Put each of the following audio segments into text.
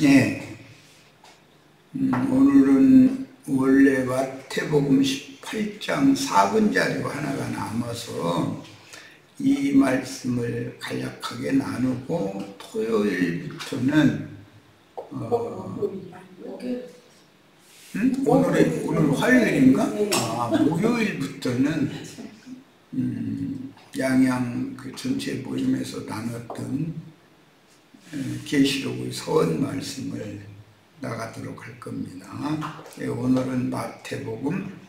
네. 오늘은 원래 마태복음 18장 4분짜리로 하나가 남아서 이 말씀을 간략하게 나누고 토요일부터는 오늘 화요일인가? 목요일부터는 양양 그 전체 모임에서 나눴던 계시록의 서원 말씀을 나가도록 할 겁니다. 오늘은 마태복음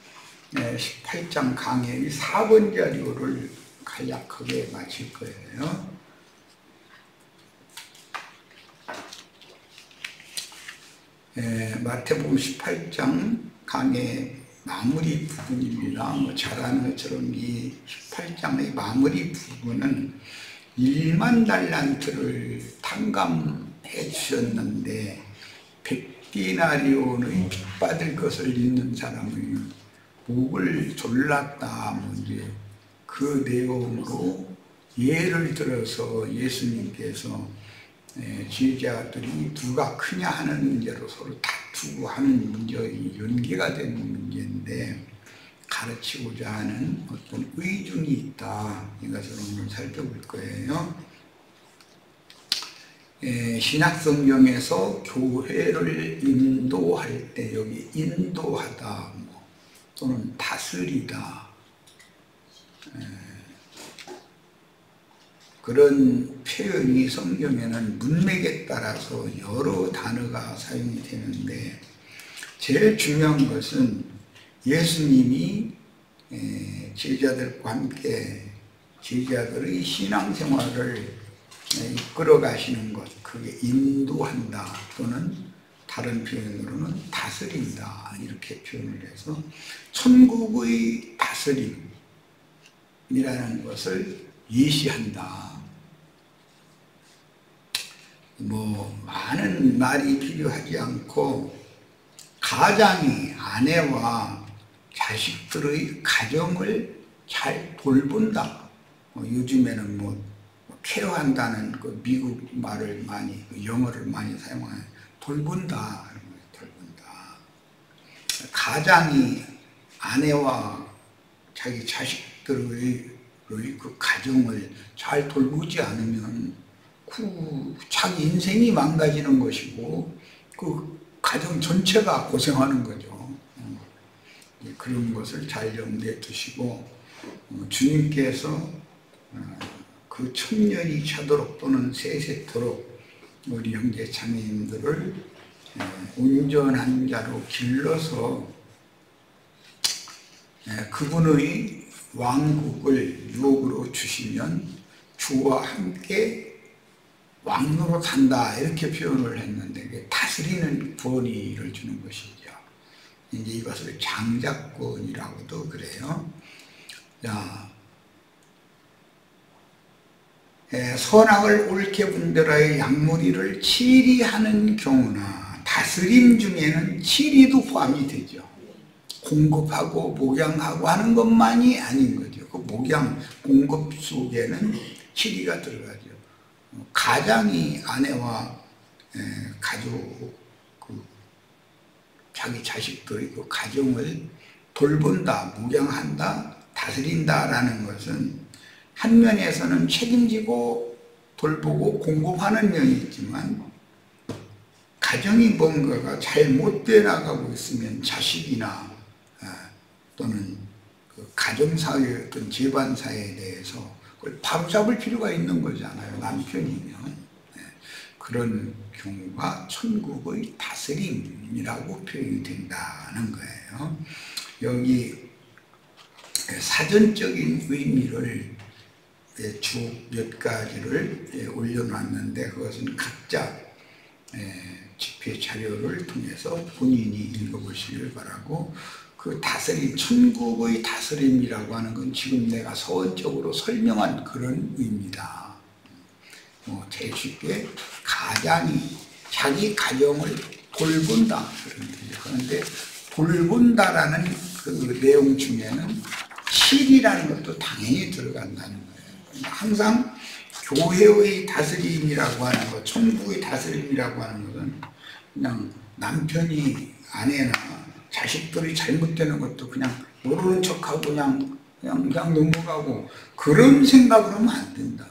18장 강해의 4번자료를 간략하게 마칠 거예요. 마태복음 18장 강해 마무리 부분입니다. 잘 아는 것처럼 이 18장의 마무리 부분은 1만 달란트를 탕감해 주셨는데 100디나리온의 빚받을 것을 있는 사람의 목을 졸랐다. 이제 그 내용으로 예를 들어서 예수님께서 제자들이 누가 크냐 하는 문제로 서로 다투고 하는 문제의 연계가 되는 문제인데 가르치고자 하는 어떤 의중이 있다. 이것을 오늘 살펴볼 거예요. 신약성경에서 교회를 인도할 때 여기 인도하다 또는 다스리다 그런 표현이 성경에는 문맥에 따라서 여러 단어가 사용이 되는데 제일 중요한 것은 예수님이 제자들과 함께 제자들의 신앙생활을 이끌어 가시는 것, 그게 인도한다 또는 다른 표현으로는 다스린다 이렇게 표현을 해서 천국의 다스림이라는 것을 예시한다. 많은 말이 필요하지 않고 가장이 아내와 자식들의 가정을 잘 돌본다. 요즘에는 케어한다는 그 미국 말을 많이 영어를 많이 사용하는 돌본다. 돌본다. 가장이 아내와 자기 자식들의 그 가정을 잘 돌보지 않으면 자기 인생이 망가지는 것이고 그 가정 전체가 고생하는 거죠. 그런 것을 잘 염두에 두시고 주님께서 그 천년이 차도록 또는 세세토록 우리 형제 자매님들을 온전한 자로 길러서 그분의 왕국을 유업으로 주시면 주와 함께 왕노로 산다 이렇게 표현을 했는데 다스리는 권위를 주는 것이죠. 이제 이것을 장자권이라고도 그래요. 자, 선악을 옳게 분별하여 양무리를 치리하는 경우나 다스림 중에는 치리도 포함이 되죠. 공급하고 목양하고 하는 것만이 아닌 거죠. 그 목양, 공급 속에는 치리가 들어가죠. 가장이 아내와 가족, 자기 자식들의 그 가정을 돌본다, 목양한다, 다스린다라는 것은 한 면에서는 책임지고 돌보고 공급하는 면이 있지만 가정이 뭔가가 잘 못돼 나가고 있으면 자식이나 또는 그 가정사회 어떤 집안사회에 대해서 그걸 바로잡을 필요가 있는 거잖아요. 남편이면. 그런 경우가 천국의 다스림이라고 표현이 된다는 거예요. 여기 사전적인 의미를 쭉 몇 가지를 올려놨는데 그것은 각자 집회 자료를 통해서 본인이 읽어보시길 바라고 그 다스림, 천국의 다스림이라고 하는 건 지금 내가 서원적으로 설명한 그런 의미다. 제일 쉽게 가장이 자기 가정을 돌본다. 그런데 돌본다라는 그 내용 중에는 실이라는 것도 당연히 들어간다는 거예요. 항상 교회의 다스림이라고 하는 것, 천국의 다스림이라고 하는 것은 그냥 남편이 아내나 자식들이 잘못되는 것도 그냥 모르는 척하고 그냥 넘어가고 그런 생각을 하면 안 된다.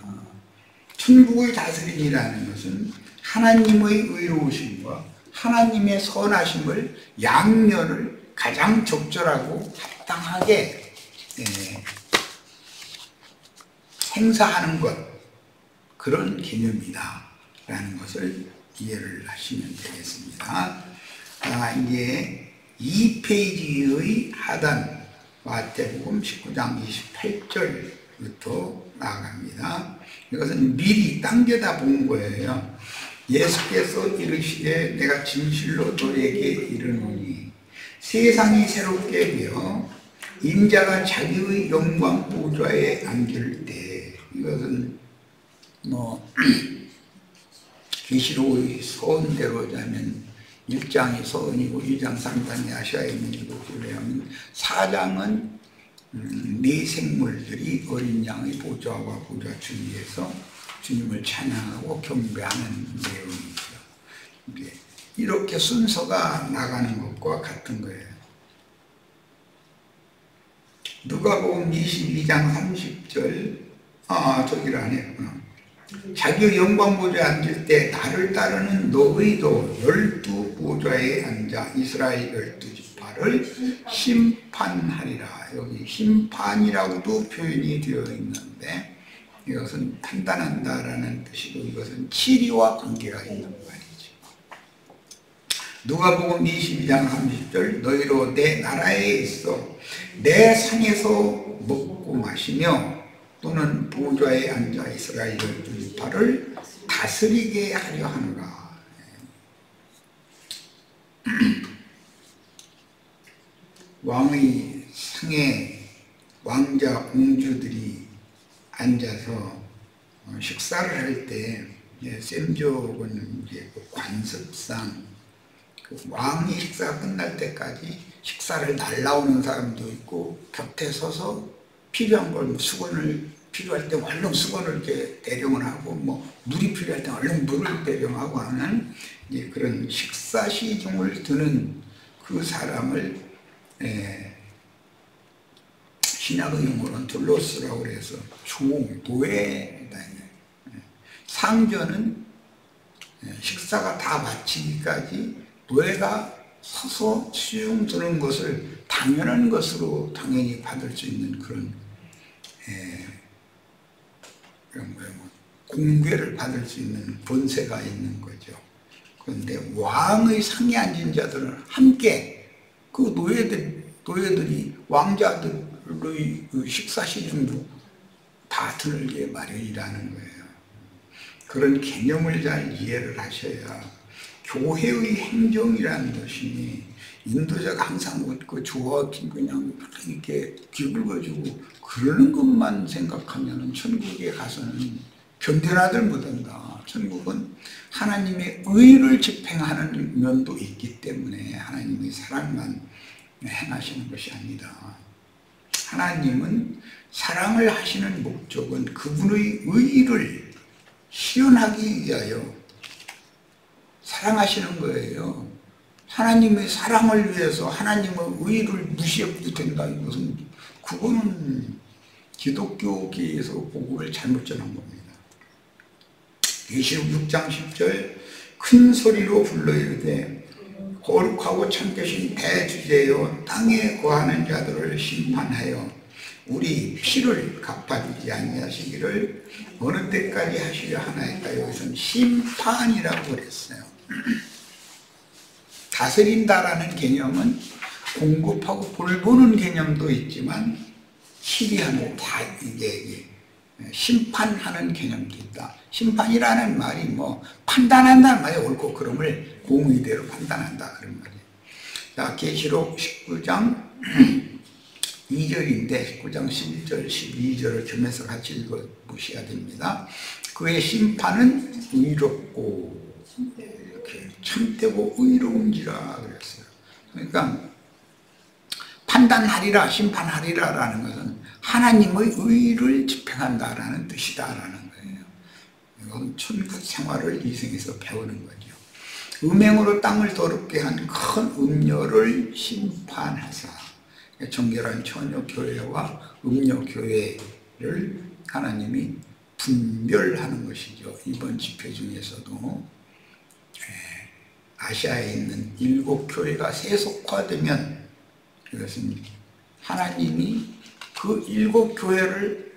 천국의 다스림이라는 것은 하나님의 의로우심과 하나님의 선하심을 양면을 가장 적절하고 합당하게 행사하는 것, 그런 개념이다 라는 것을 이해를 하시면 되겠습니다. 이제 2페이지의 하단 마태복음 19장 28절부터 나아갑니다. 이것은 미리 당겨다 본 거예요. 예수께서 이르시되 내가 진실로 너에게 이르노니 세상이 새롭게 되어 인자가 자기의 영광 보좌에 앉을 때, 이것은 계시록의 서언대로 자면 1장이 서언이고 2장 3장이 아시아에 있는 이곳을 하면 4장은 네 생물들이 어린 양의 보좌와 보좌 주위에서 주님을 찬양하고 경배하는 내용이죠. 이렇게 순서가 나가는 것과 같은 거예요. 누가복음 22장 30절, 저기를 안 했구나. 자기 영광 보좌에 앉을 때 나를 따르는 너희도 12 보좌에 앉아 이스라엘 12지파를 심판하리라. 여기 심판이라고도 표현이 되어 있는데 이것은 판단한다라는 뜻이고 이것은 치리와 관계가 있는 말이죠. 누가복음 22장 30절 너희로 내 나라에 있어 내 상에서 먹고 마시며 또는 보좌에 앉아 이스라엘 12지파를 다스리게 하려 하노라. 왕의 상에 왕자 공주들이 앉아서 식사를 할 때 셈족은 이제 관습상 왕이 식사가 끝날 때까지 식사를 날라오는 사람도 있고 곁에 서서 필요한 걸 수건을 필요할 때 얼른 수건을 이렇게 대령을 하고 물이 필요할 때 얼른 물을 대령하고 하는 이제 그런 식사 시중을 드는 그 사람을 신약의 용어로는 둘로스라고 해서 노예다. 상전은 식사가 다 마치기까지 노예가 서서 수용 드는 것을 당연한 것으로 당연히 받을 수 있는 그런 공궤를 받을 수 있는 본세가 있는 거죠. 그런데 왕의 상에 앉은 자들은 함께 그 노예들이 왕자들의 그 식사 시중도 다 들게 마련이라는 거예요. 그런 개념을 잘 이해를 하셔야 교회의 행정이라는 것이 인도자가 항상 그 좋아하긴 그냥 이렇게 기울어지고 그러는 것만 생각하면 천국에 가서는 견뎌나들 못한다. 천국은 하나님의 의를 집행하는 면도 있기 때문에 하나님의 사랑만 행하시는 것이 아니다. 하나님은 사랑을 하시는 목적은 그분의 의를 실현하기 위하여 사랑하시는 거예요. 하나님의 사랑을 위해서 하나님의 의를 무시해도 된다. 이것은 그거는 기독교계에서 복음을 잘못 전한 겁니다. 계시록 6장 10절 큰 소리로 불러 이르되 거룩하고 참되신 대주제여 땅에 거하는 자들을 심판하여 우리 피를 갚아주지 아니하시기를 어느 때까지 하시려 하나이까. 여기서는 심판이라고 그랬어요. 다스린다라는 개념은 공급하고 돌보는 개념도 있지만 치리하는 이게 심판하는 개념도 있다. 심판이라는 말이 판단한다는 말이 옳고 그름을 공의대로 판단한다 그런 말이에요. 자, 계시록 19장 2절인데 19장 11절 12절을 겸해서 같이 읽어보셔야 됩니다. 그의 심판은 의롭고 이렇게 참되고 의로운지라 그랬어요. 그러니까 판단하리라 심판하리라 라는 것은 하나님의 의를 집행한다라는 뜻이다라는 거예요. 천국 생활을 이생에서 배우는 거죠. 음행으로 땅을 더럽게 한 큰 음녀를 심판하사, 정결한 처녀교회와 음녀교회를 하나님이 분별하는 것이죠. 이번 집회 중에서도 아시아에 있는 7교회가 세속화되면 그것은 하나님이 그 7교회를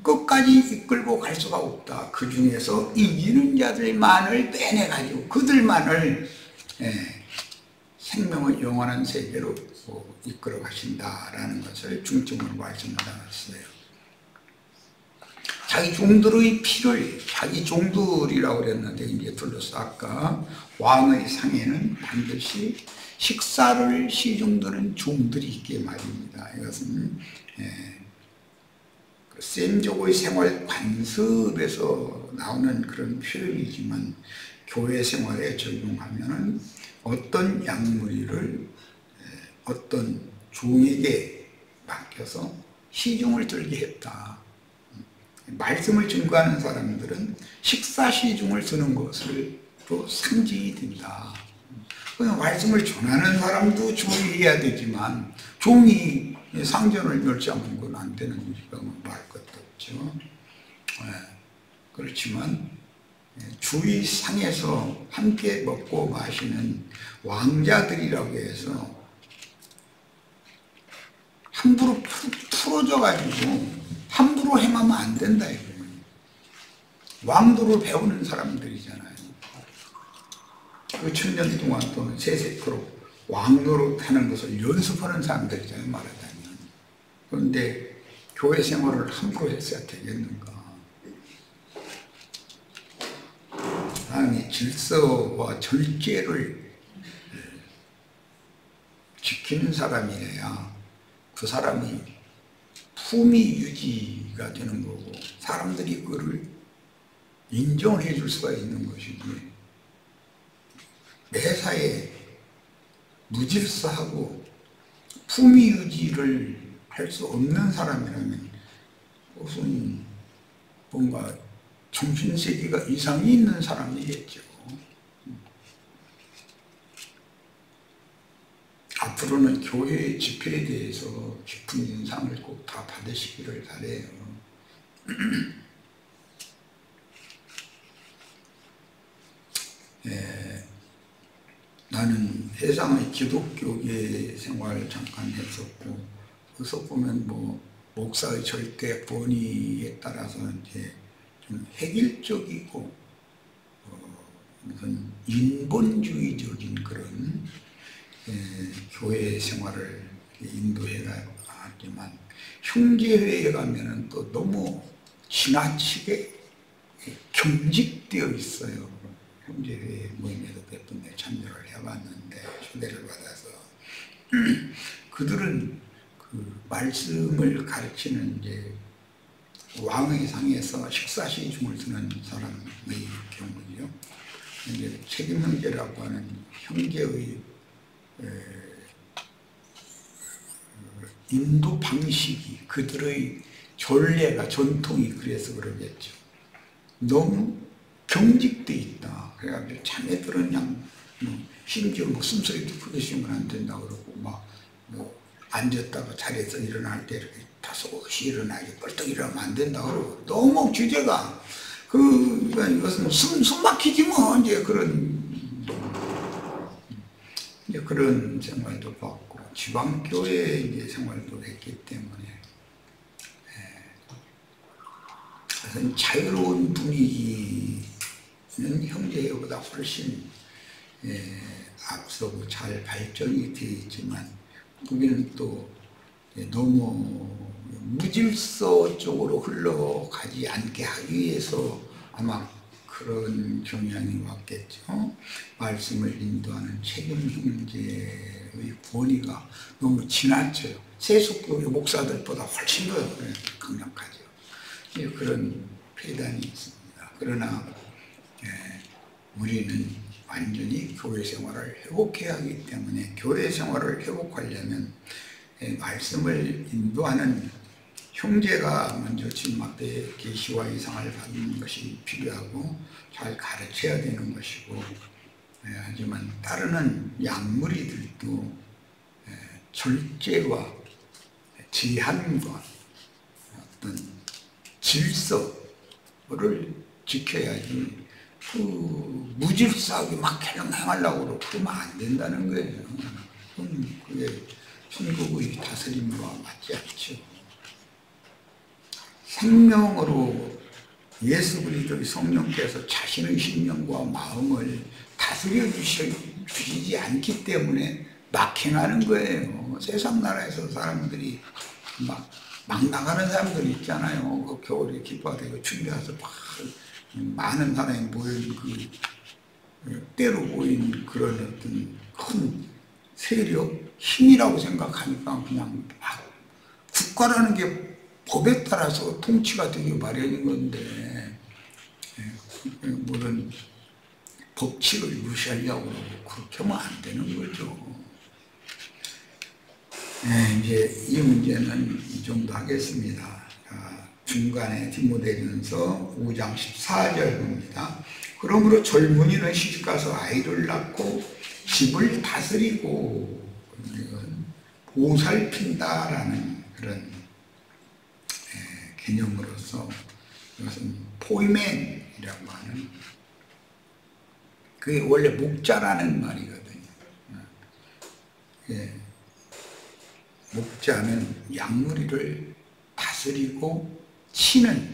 끝까지 이끌고 갈 수가 없다. 그 중에서 이기는 자들만을 빼내가지고 그들만을 생명의 영원한 세계로 이끌어 가신다라는 것을 중점으로 말씀하셨어요. 자기 종들의 피를, 자기 종들이라고 그랬는데 이제 둘러서 아까 왕의 상에는 반드시 식사를 시중드는 종들이 있게 말입니다. 이것은 셈족의 생활 관습에서 나오는 그런 표현이지만 교회 생활에 적용하면은 어떤 양무리를 어떤 종에게 맡겨서 시중을 들게 했다. 말씀을 증거하는 사람들은 식사 시중을 드는 것을 또 상징이 된다. 그냥 말씀을 전하는 사람도 주의해야 되지만 종이 상전을 멸시하는 건 안 되는 일이라고 말할 것도 없죠. 그렇지만 주의상에서 함께 먹고 마시는 왕자들이라고 해서 함부로 풀어져 가지고 함부로 행하면 안 된다 이거예요. 왕도를 배우는 사람들이잖아요. 그 1000년 동안 또는 세세토록 왕노릇 하는 것을 연습하는 사람들이잖아요, 말하자면. 그런데 교회 생활을 함부로 했어야 되겠는가. 하나님의 질서와 절제를 지키는 사람이래야 그 사람이 품위 유지가 되는 거고 사람들이 그를 인정해 줄 수가 있는 것이지, 매사에 무질서하고 품위 유지를 할 수 없는 사람이라면 무슨 뭔가 정신세계가 이상이 있는 사람이겠죠. 앞으로는 교회 집회에 대해서 깊은 인상을 꼭 다 받으시기를 바라요. 나는 해상의 기독교계 생활을 잠깐 했었고, 그래서 보면 뭐 목사의 절대 권위에 따라서 이제 좀 획일적이고 무슨 인본주의적인 그런 교회 생활을 인도해 가지만 형제회에 가면은 또 너무 지나치게 경직되어 있어요. 형제회 모임에도 몇 번 참여를 해봤는데 초대를 받아서 그들은 그 말씀을 가르치는 이제 왕의 상에서 식사 시중을 드는 사람의 경우죠. 이제 책임 형제라고 하는 형제의 인도 방식이, 그들의 전례가, 전통이 그래서 그러겠죠. 너무 경직돼 있다. 그래가지고 자매들은 그냥 심지어 뭐 숨소리도 크게 쉬면 안 된다고 그러고 뭐 앉았다가 자리에서 일어날 때 이렇게 다소시 일어나게 뻘떡 일어나면 안 된다고 그러고 너무 규제가 이것은 숨 막히지 뭐 이제 그런 생활도 받고 지방교회 이제 생활도 했기 때문에 그래서 자유로운 분위기는 형제회보다 훨씬 앞서고 잘 발전이 되어 있지만 거기는 또 너무 무질서 쪽으로 흘러가지 않게 하기 위해서 아마 그런 경향이 왔겠죠. 말씀을 인도하는 책임 형제의 권위가 너무 지나쳐요. 세속교회 목사들보다 훨씬 더 강력하죠. 그런 폐단이 있습니다. 그러나 우리는 완전히 교회 생활을 회복해야 하기 때문에 교회 생활을 회복하려면 말씀을 인도하는 형제가 먼저 주님 앞에 계시와 이상을 받는 것이 필요하고 잘 가르쳐야 되는 것이고, 하지만 따르는 양무리들도 절제와 제한과 어떤 질서를 지켜야지 무질서하게 막 행하려고 그러면 안 된다는 거예요. 그건 그게 천국의 다스림과 맞지 않죠. 생명으로 예수 그리스도의 성령께서 자신의 심령과 마음을 다스려 주시지 않기 때문에 막 행하는 거예요. 세상 나라에서 사람들이 막 나가는 사람들이 있잖아요. 그 겨울에 기뻐하고 춘대 와서 막 많은 사람이 모인 때로 모인 그런 어떤 큰 세력, 힘이라고 생각하니까 그냥 막 국가라는 게 법에 따라서 통치가 되기 마련인 건데 모든 법칙을 무시하려고 그렇게 하면 안 되는 거죠. 이제 이 문제는 이 정도 하겠습니다. 중간에 디모데전서 5장 14절 봅니다. 그러므로 젊은이는 시집가서 아이를 낳고 집을 다스리고 보살핀다라는 그런 개념으로서 이것은 포이맨이라고 하는, 그게 원래 목자라는 말이거든요. 목자는 양무리를 다스리고 치는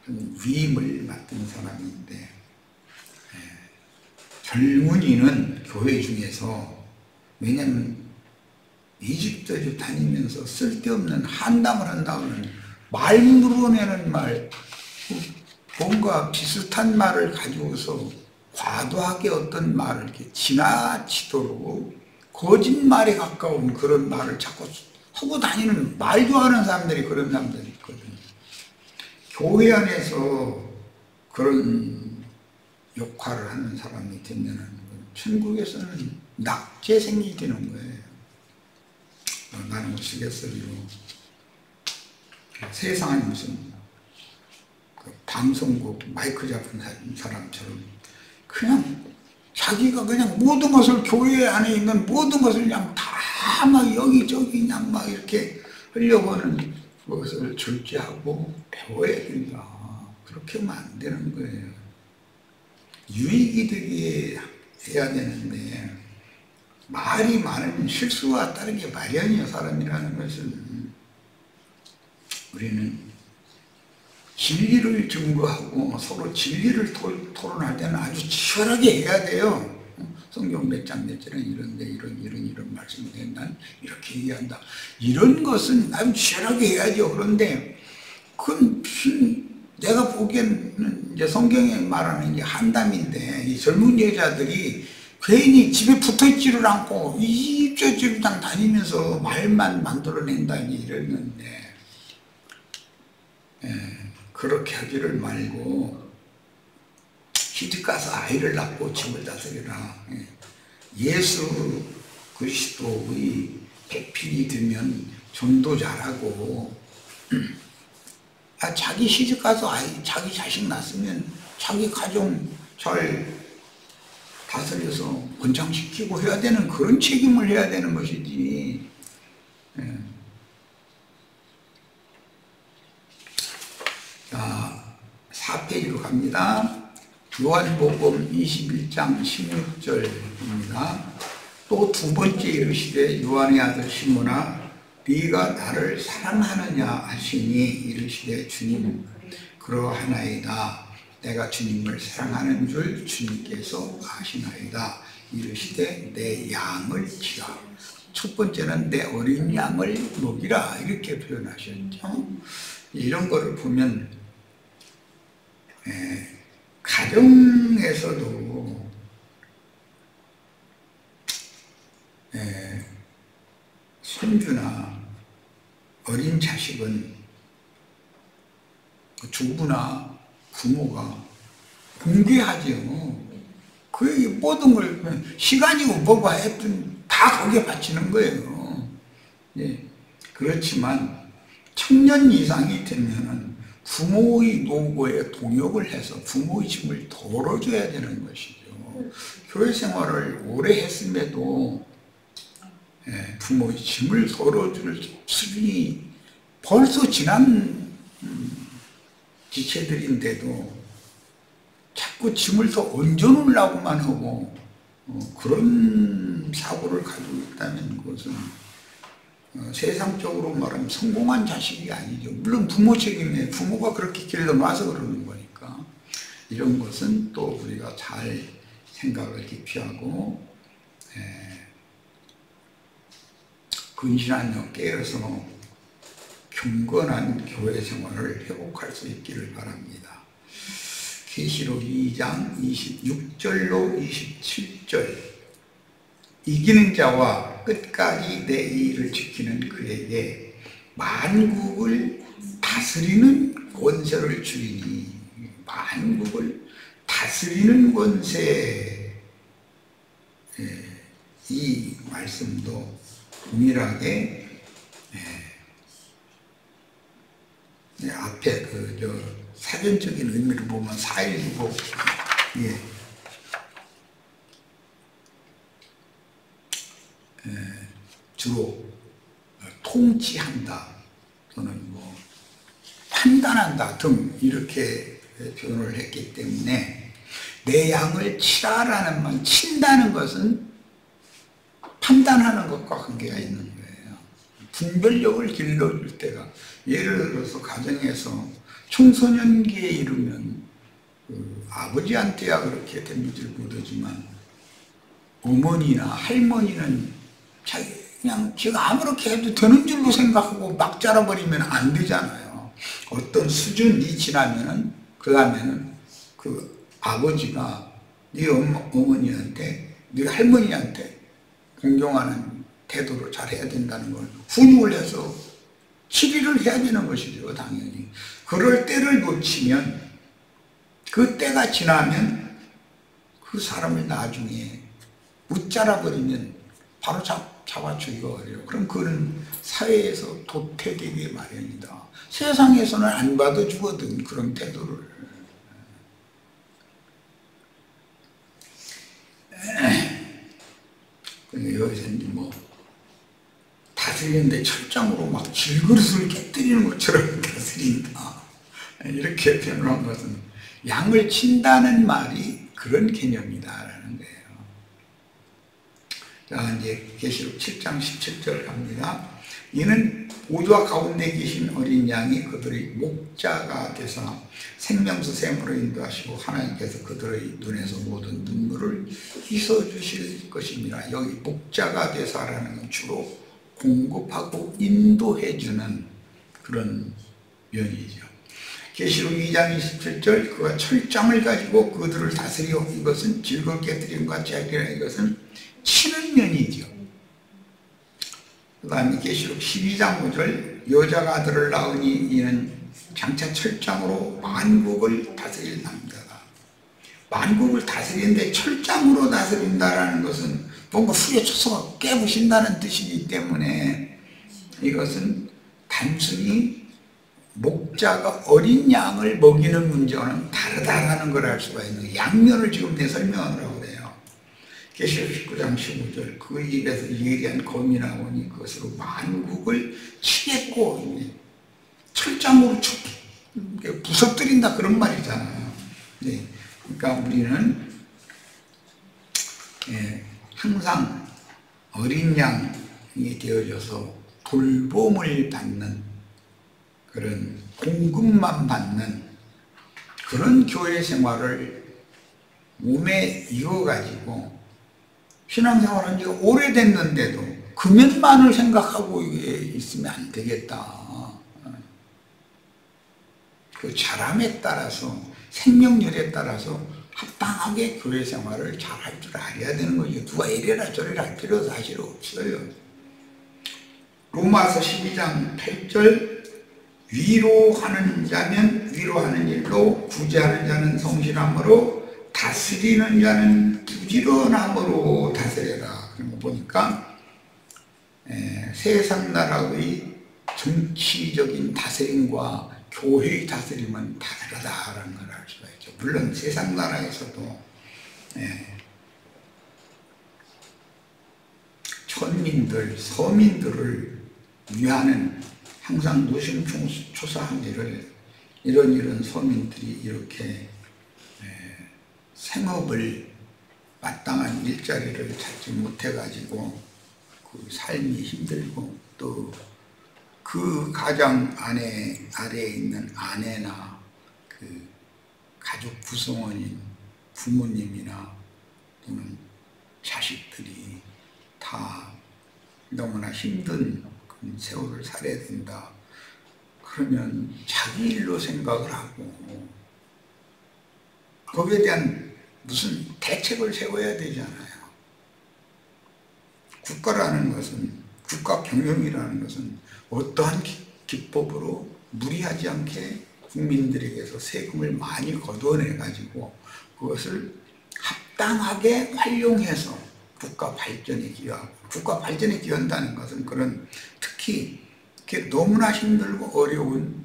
위임을 맡은 사람인데, 젊은이는 교회 중에서, 왜냐하면 이집트에 다니면서 쓸데없는 한담을 한다고는 말 물어내는 말, 뭔가 비슷한 말을 가지고서 과도하게 어떤 말을 이렇게 지나치도록 거짓말에 가까운 그런 말을 자꾸 하고 다니는, 말 좋아하는 사람들이 그런 사람들이 있거든요. 교회 안에서 그런 역할을 하는 사람이 되면은 천국에서는 낙제생이 되는 거예요. 나는 우스갯소리로 세상에 무슨 방송국 마이크 잡은 사람처럼 그냥 자기가 그냥 모든 것을, 교회 안에 있는 모든 것을 그냥 다 막 여기저기 그냥 막 이렇게 하려고 하는 것을 절제하고 배워야 된다. 그렇게 하면 안 되는 거예요. 유익이 되게 해야 되는데 말이 많으면 실수가 따르게 마련이에요. 사람이라는 것은. 우리는 진리를 증거하고 서로 진리를 토론할 때는 아주 치열하게 해야 돼요. 성경 몇 장 몇 절은 이런데 이런 말씀이 된다, 이렇게 얘기한다. 이런 것은 아주 치열하게 해야죠. 그런데 그건 무슨, 내가 보기에는 이제 성경에 말하는 게 한담인데, 이 젊은 여자들이 괜히 집에 붙어있지를 않고 이쪽저쪽 다니면서 말만 만들어낸다니 이랬는데, 그렇게 하지를 말고 시집가서 아이를 낳고 집을 다스리라. 예수 그리스도의 배필이 되면 전도 잘하고, 자기 시집가서 자기 자식 낳았으면 자기 가정 잘 다스려서 권장시키고 해야 되는, 그런 책임을 해야 되는 것이지. 자, 4페이지로 갑니다. 요한복음 21장 16절입니다. 또 두 번째 이르시되 요한의 아들 시몬아 네가 나를 사랑하느냐 하시니 이르시되 주님 그러하나이다. 내가 주님을 사랑하는 줄 주님께서 아시나이다. 이르시되 내 양을 치라. 첫 번째는 내 어린 양을 먹이라, 이렇게 표현하셨죠. 이런 거를 보면 가정에서도 손주나 어린 자식은 주부나 부모가 공개하죠. 그 모든 걸 시간이고 뭐고 하여튼 다 거기에 바치는 거예요. 그렇지만 청년 이상이 되면은 부모의 노고에 동역을 해서 부모의 짐을 덜어줘야 되는 것이죠. 교회 생활을 오래 했음에도 부모의 짐을 덜어줄 수준이 벌써 지난 지체들인데도 자꾸 짐을 더 얹어놓으려고만 하고 그런 사고를 가지고 있다면 그것은 세상적으로 말하면 성공한 자식이 아니죠. 물론 부모 책임에 부모가 그렇게 길러놔서 그러는 거니까 이런 것은 또 우리가 잘 생각을 깊이 하고 근신하며 깨어서 경건한 교회 생활을 회복할 수 있기를 바랍니다. 계시록 2장 26절로 27절 이기는 자와 끝까지 내 의를 지키는 그에게 만국을 다스리는 권세를 주리니 만국을 다스리는 권세 이 말씀도 동일하게 앞에 사전적인 의미를 보면 4.19 주로 통치한다 또는 뭐 판단한다 등 이렇게 표현을 했기 때문에 내 양을 치라라는 말, 친다는 것은 판단하는 것과 관계가 있는 거예요. 분별력을 길러줄 때가 예를 들어서 가정에서 청소년기에 이르면 아버지한테야 그렇게 데미지를 못하지만 어머니나 할머니는 그냥 제가 아무렇게 해도 되는 줄로 생각하고 막 자라버리면 안 되잖아요. 어떤 수준이 지나면은 그 다음에는 그 아버지가 네 어머니한테 네 할머니한테 공경하는 태도로 잘해야 된다는 걸 훈육을 해서 치리를 해야 되는 것이죠. 당연히 그럴 때를 놓치면 그 때가 지나면 그 사람을 나중에 못 자라버리면 바로 잡아주기가 어려워요. 그럼 그는 사회에서 도태되기 마련이다. 세상에서는 안 받아주거든 그런 태도를. 근데 여기서 이제 뭐 다스리는데 철장으로 막 질그릇을 깨뜨리는 것처럼 다스린다 이렇게 표현한 것은 양을 친다는 말이 그런 개념이다라는 거예요. 자, 이제 계시록 7장 17절 갑니다. 이는 보좌 가운데 계신 어린 양이 그들의 목자가 되사 생명수 샘으로 인도하시고 하나님께서 그들의 눈에서 모든 눈물을 씻어주실 것입니다. 여기 목자가 되사라는 건 주로 공급하고 인도해주는 그런 면이죠. 계시록 2장 27절 그가 철장을 가지고 그들을 다스리고 이것은 즐겁게 드린 것 같이 하기라 이것은 치는 면이죠. 그 다음에 계시록 12장 5절 여자가 아들을 낳으니 이는 장차 철장으로 만국을 다스릴 남자다. 만국을 다스리는데 철장으로 다스린다라는 것은 뭔가 후려쳐서 깨부신다는 뜻이기 때문에 이것은 단순히 목자가 어린 양을 먹이는 문제와는 다르다라는 걸 알 수가 있는 양면을 지금 내 설명을 하고 그래요. 계시록 19장 15절 그 입에서 예리한 검이 나오니 그것으로 만국을 치겠고 철장으로 부서뜨린다 그런 말이잖아요. 네. 그러니까 우리는 항상 어린 양이 되어져서 돌봄을 받는 그런 공급만 받는 그런 교회 생활을 몸에 이어가지고 신앙생활한 지가 오래됐는데도 금연만을 생각하고 있으면 안 되겠다. 그 자람에 따라서 생명률에 따라서 합당하게 교회 생활을 잘 할 줄 알아야 되는 거죠. 누가 이래라 저래라 할 필요 사실 없어요. 로마서 12장 8절 위로하는 자면 위로하는 일로 구제하는 자는 성실함으로 다스리는 자는 부지런함으로 다스려라. 그런 거 보니까 세상 나라의 정치적인 다스림과 교회의 다스림은 다르다라는 걸 알 수가 있죠. 물론 세상 나라에서도 천민들, 서민들을 위하는 항상 노심초사한 이런 서민들이 이렇게 생업을 마땅한 일자리를 찾지 못해가지고 그 삶이 힘들고 또 그 가정 아래에 있는 아내나 그 가족 구성원인 부모님이나 또는 자식들이 다 너무나 힘든 그런 세월을 살아야 된다. 그러면 자기 일로 생각을 하고 거기에 대한 무슨 대책을 세워야 되잖아요. 국가라는 것은, 국가 경영이라는 것은 어떠한 기법으로 무리하지 않게 국민들에게서 세금을 많이 걷어내가지고 그것을 합당하게 활용해서 국가 발전에 기여하고, 국가 발전에 기여한다는 것은 그런 특히 이렇게 너무나 힘들고 어려운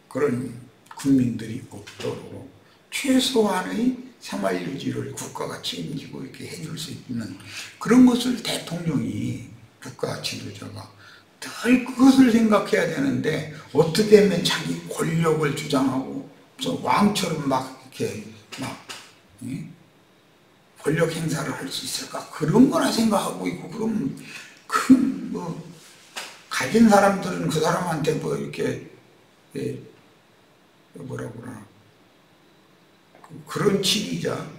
그런 국민들이 없도록 최소한의 생활 유지를 국가가 책임지고 이렇게 해줄 수 있는 그런 것을 대통령이, 국가 지도자가 늘 그것을 생각해야 되는데 어떻게 하면 자기 권력을 주장하고 왕처럼 막 이렇게 권력 행사를 할 수 있을까? 그런 거나 생각하고 있고, 그럼 가진 사람들은 그 사람한테 뭐 이렇게 뭐라고 그러나 그런 치리자,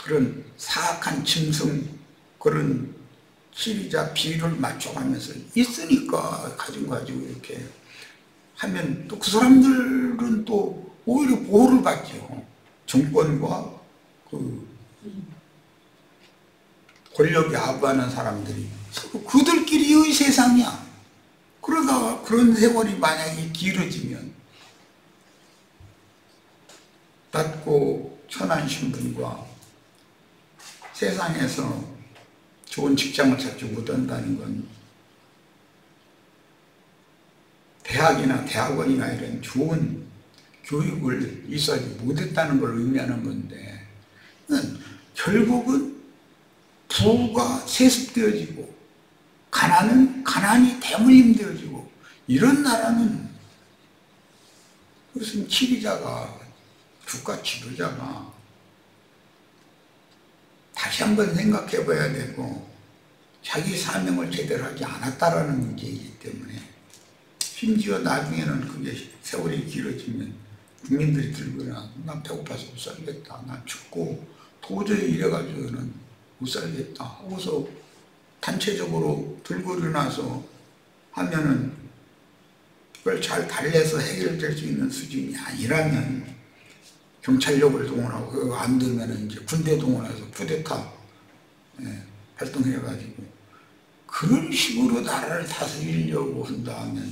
그런 사악한 짐승, 그런 치리자 비율을 맞춰가면서 있으니까 가지고 이렇게 하면 또 그 사람들은 또 오히려 보호를 받죠. 정권과 그 권력이 아부하는 사람들이 그들끼리의 세상이야. 그러다가 그런 세월이 만약에 길어지면 낮고 천한 신분과 세상에서 좋은 직장을 찾지 못한다는 건 대학이나 대학원이나 이런 좋은 교육을 이수하지 못했다는 걸 의미하는 건데, 결국은 부가 세습되어지고 가난이 대물림되어지고 이런 나라는 무슨 지도자가, 국가 지도자가 다시 한번 생각해 봐야 되고 자기 사명을 제대로 하지 않았다라는 문제이기 때문에, 심지어 나중에는 그게 세월이 길어지면 국민들이 들고 일어나 난 배고파서 못 살겠다, 난 춥고 도저히 이래가지고는 못 살겠다 하고서 단체적으로 들고 일어나서 하면은 그걸 잘 달래서 해결될 수 있는 수준이 아니라면 경찰력을 동원하고, 그거 안 되면은 이제 군대 동원해서 쿠데타 활동해가지고 그런 식으로 나라를 다스리려고 한다면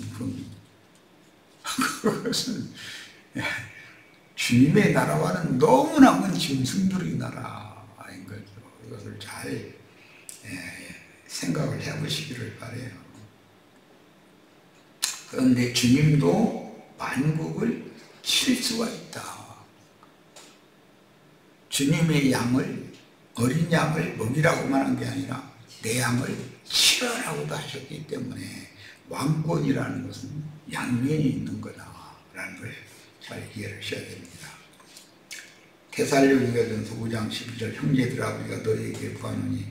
그것은 주님의 나라와는 너무나 먼 짐승들의 나라인 거죠. 이것을 잘 생각을 해보시기를 바라요. 그런데 주님도 만국을 칠 수가 있다. 주님의 양을, 어린 양을 먹이라고만 한 게 아니라 내 양을 치러라고도 하셨기 때문에 왕권이라는 것은 양면이 있는 거다라는 걸 잘 이해를 하셔야 됩니다. 데살로니가전서 5장 12절 형제들아 우리가 너희에게 구하노니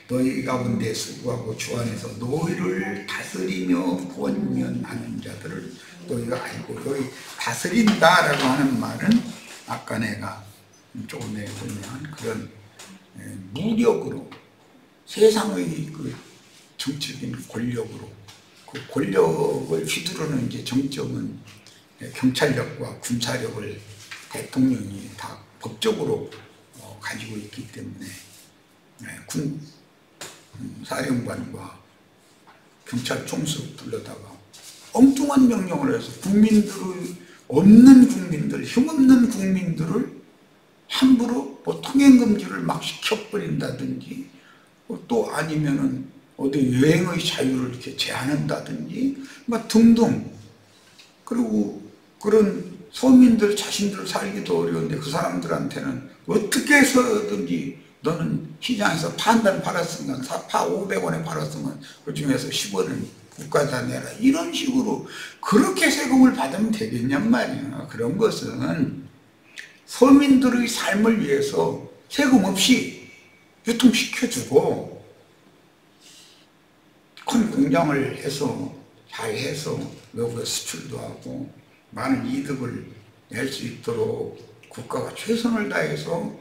너희 가운데 수고하고 주 안에서 너희를 다스리며 권면하는 자들을 너희가 알고, 여기 다스린다라고 하는 말은 아까 내가 조금 전에 설명한 그런 무력으로, 세상의 그 정치적인 권력으로, 그 권력을 휘두르는 이제 정적은 경찰력과 군사력을 대통령이 다 법적으로 가지고 있기 때문에 군 사령관과 경찰 총수 불러다가 엉뚱한 명령을 해서 국민들의 없는 국민들, 힘없는 국민들을 함부로 뭐 통행금지를 막 시켜버린다든지, 또 아니면은 어디 여행의 자유를 이렇게 제한한다든지 뭐 등등. 그리고 그런 서민들 자신들 살기도 어려운데 그 사람들한테는 어떻게 해서든지 너는 시장에서 파한단 팔았으면 파 500원에 팔았으면 그 중에서 10원은 국가에다 내라, 이런 식으로 그렇게 세금을 받으면 되겠냔 말이야. 그런 것은 서민들의 삶을 위해서 세금 없이 유통시켜주고 큰 공장을 해서 잘해서 외국에 수출도 하고 많은 이득을 낼 수 있도록 국가가 최선을 다해서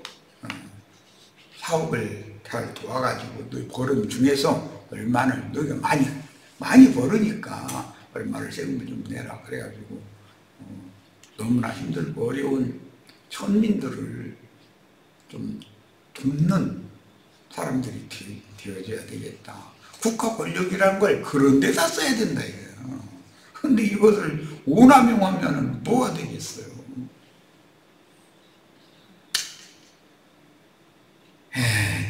사업을 잘 도와가지고 너희 벌은 중에서 얼마를 너희가 많이 벌으니까 얼마를 세금을 좀 내라 그래가지고 너무나 힘들고 어려운 천민들을 좀 돕는 사람들이 되어져야 되겠다. 국가 권력이라는 걸 그런 데다 써야 된다 이거예요. 근데 이것을 오남용하면 뭐가 되겠어요?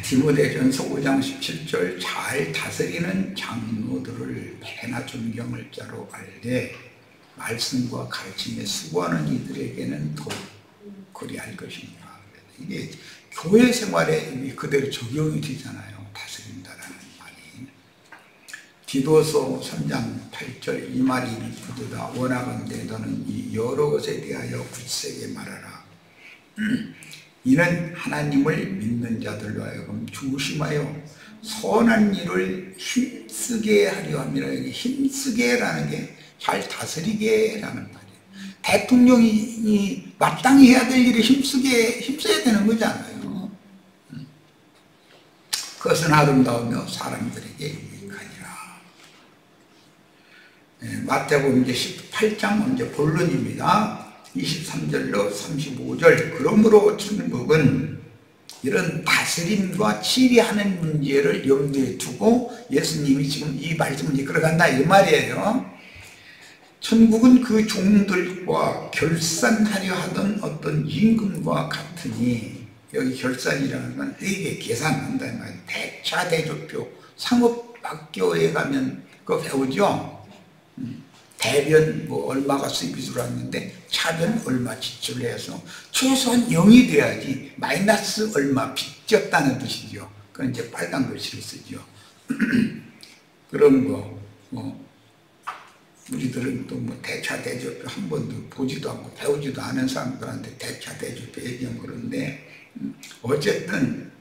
디모데전서 5장 17절 잘 다스리는 장로들을 배나 존경할 자로 알되 말씀과 가르침에 수고하는 이들에게는 더 그리할 것입니다. 이게 교회 생활에 그대로 적용이 되잖아요. 다스린다라는 말이. 디도서 3장 8절 이 말이 이르도다 원하건대 너는 이 여러 것에 대하여 굳세게 말하라. 이는 하나님을 믿는 자들로 하여금 조심하여 선한 일을 힘쓰게 하려 함이라. 여기 힘쓰게라는 게 잘 다스리게라는 말이에요. 대통령이 마땅히 해야 될 일에 힘써야 되는 거잖아요. 그것은 아름다우며 사람들에게 유익하니라. 마태복음 이제 18장 이제 본론입니다. 23절로 35절 그러므로 천국은 이런 다스림과 치리하는 문제를 염두에 두고 예수님이 지금 이 말씀을 이끌어간다 이 말이에요. 천국은 그 종들과 결산하려 하던 어떤 임금과 같으니 여기 결산이라는 건 회계 계산한다 이 말이에요. 대차 대조표 상업학교에 가면 그거 배우죠. 대변 뭐 얼마가 수입이 들어왔는데 차변 얼마 지출해서 최소한 0이 돼야지 마이너스 얼마 빚졌다는 뜻이죠. 그건 이제 빨간 글씨를 쓰죠. 그런 거 우리들은 또 뭐 대차 대조표 한 번도 보지도 않고 배우지도 않은 사람들한테 대차 대조표 얘기하면 그런데 어쨌든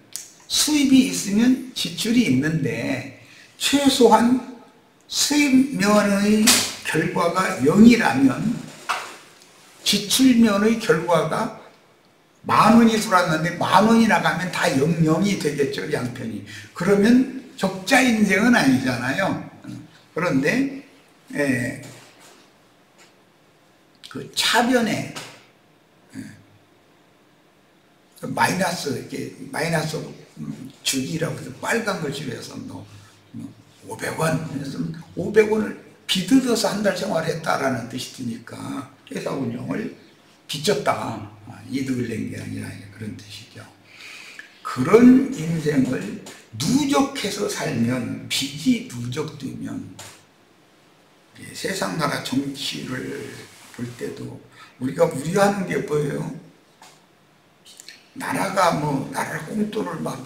수입이 있으면 지출이 있는데 최소한 수입면의 결과가 0이라면 지출면의 결과가 10,000원이 들어왔는데 10,000원이 나가면 다 0이 되겠죠. 양편이. 그러면 적자 인생은 아니잖아요. 그런데 그 차변에 마이너스 주기라고 해서 빨간 글씨로 해서 500원 그래서 500원을 비뜯어서 한 달 생활했다라는 뜻이 드니까 회사 운영을 빚졌다, 이득을 낸 게 아니라 그런 뜻이죠. 그런 인생을 누적해서 살면 빚이 누적되면 세상 나라 정치를 볼 때도 우리가 우려하는 게 뭐예요? 나라가 나라 꽁돈을 막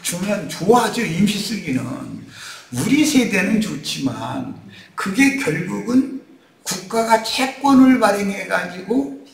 주면 좋아하죠. 임시 쓰기는. 우리 세대는 좋지만 그게 결국은 국가가 채권을 발행해 가지고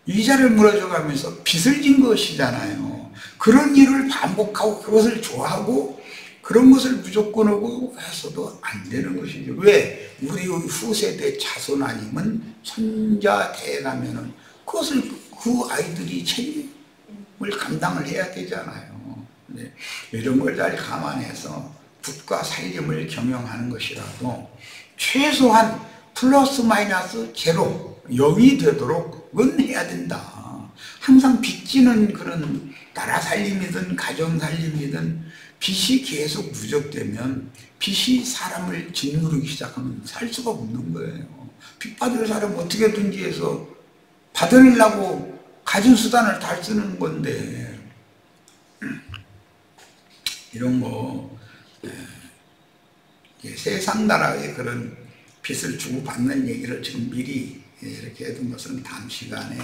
이자를 물어줘 가면서 빚을 진 것이잖아요. 그런 일을 반복하고 그것을 좋아하고 그런 것을 무조건 하고 해서도 안 되는 것이죠. 왜? 우리 후세대 자손 아니면 손자대에 가면은 그것을 그 아이들이 책임을 감당을 해야 되잖아요. 네. 이런 걸 잘 감안해서 국가 살림을 경영하는 것이라도 최소한 플러스 마이너스 제로 0이 되도록은 해야 된다. 항상 빚지는 그런 나라 살림이든 가정 살림이든 빚이 계속 누적되면 빚이 사람을 짓누르기 시작하면 살 수가 없는 거예요. 빚 받을 사람 어떻게든지 해서 받으려고 가진 수단을 다 쓰는 건데 이런 거 세상 나라의 그런 빚을 주고받는 얘기를 지금 미리 이렇게 해둔 것은 다음 시간에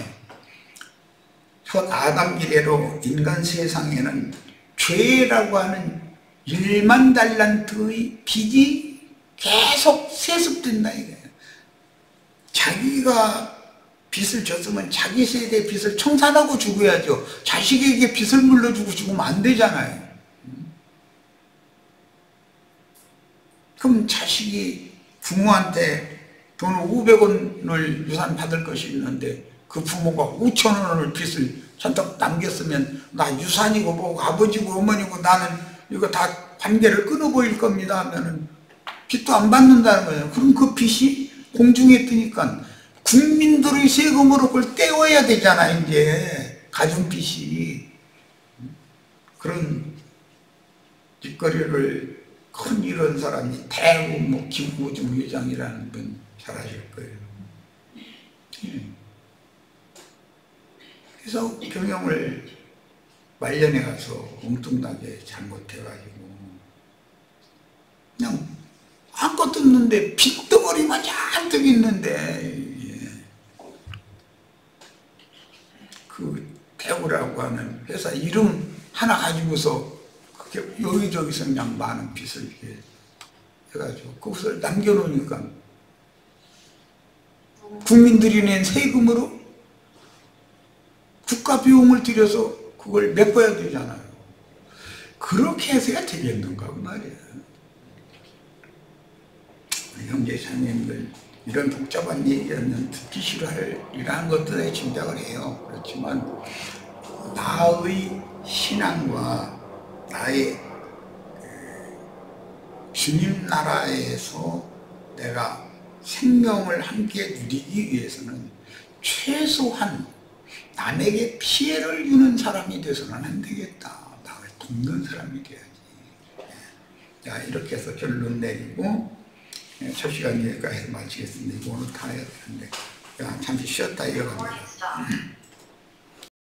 첫 아담 이래로 인간 세상에는 죄라고 하는 1만 달란트의 빚이 계속 세습된다 이거예요. 자기가 빚을 졌으면 자기 세대의 빚을 청산하고 죽어야죠. 자식에게 빚을 물려주고 죽으면 안 되잖아요. 그럼 자식이 부모한테 돈 500원을 유산 받을 것이 있는데 그 부모가 5,000원을 빚을 잔뜩 남겼으면 나 유산이고 뭐고 아버지고 어머니고 나는 이거 다 관계를 끊어버릴 겁니다 하면은 빚도 안 받는다는 거예요. 그럼 그 빚이 공중에 뜨니까 국민들의 세금으로 그걸 떼어야 되잖아. 이제 가정빚이. 그런 짓거리를 큰 이런 사람이 대구 뭐 김우중 회장이라는 분 잘하실 거예요. 그래서 경영을 말년에 가서 엉뚱하게 잘못해가지고 그냥 아무것도 없는데 빚덩어리만 잔뜩 있는데 그 대구라고 하는 회사 이름 하나 가지고서 그게 여기저기서 그냥 많은 빚을 이렇게 해가지고 그것을 남겨놓으니까 국민들이 낸 세금으로 국가 비용을 들여서 그걸 메꿔야 되잖아요. 그렇게 해서야 되겠는가 그 말이에요. 형제 자매님들 이런 복잡한 얘기는 듣기 싫어하리라는 것들에 짐작을 해요. 그렇지만 나의 신앙과 나의 주님 나라에서 내가 생명을 함께 누리기 위해서는 최소한 남에게 피해를 주는 사람이 돼서는 안 되겠다. 나를 돕는 사람이 돼야지. 자, 이렇게 해서 결론 내리고 첫 시간 여기까지 마치겠습니다. 이거 오늘 다 해야 되는데 잠시 쉬었다 이어갑니다.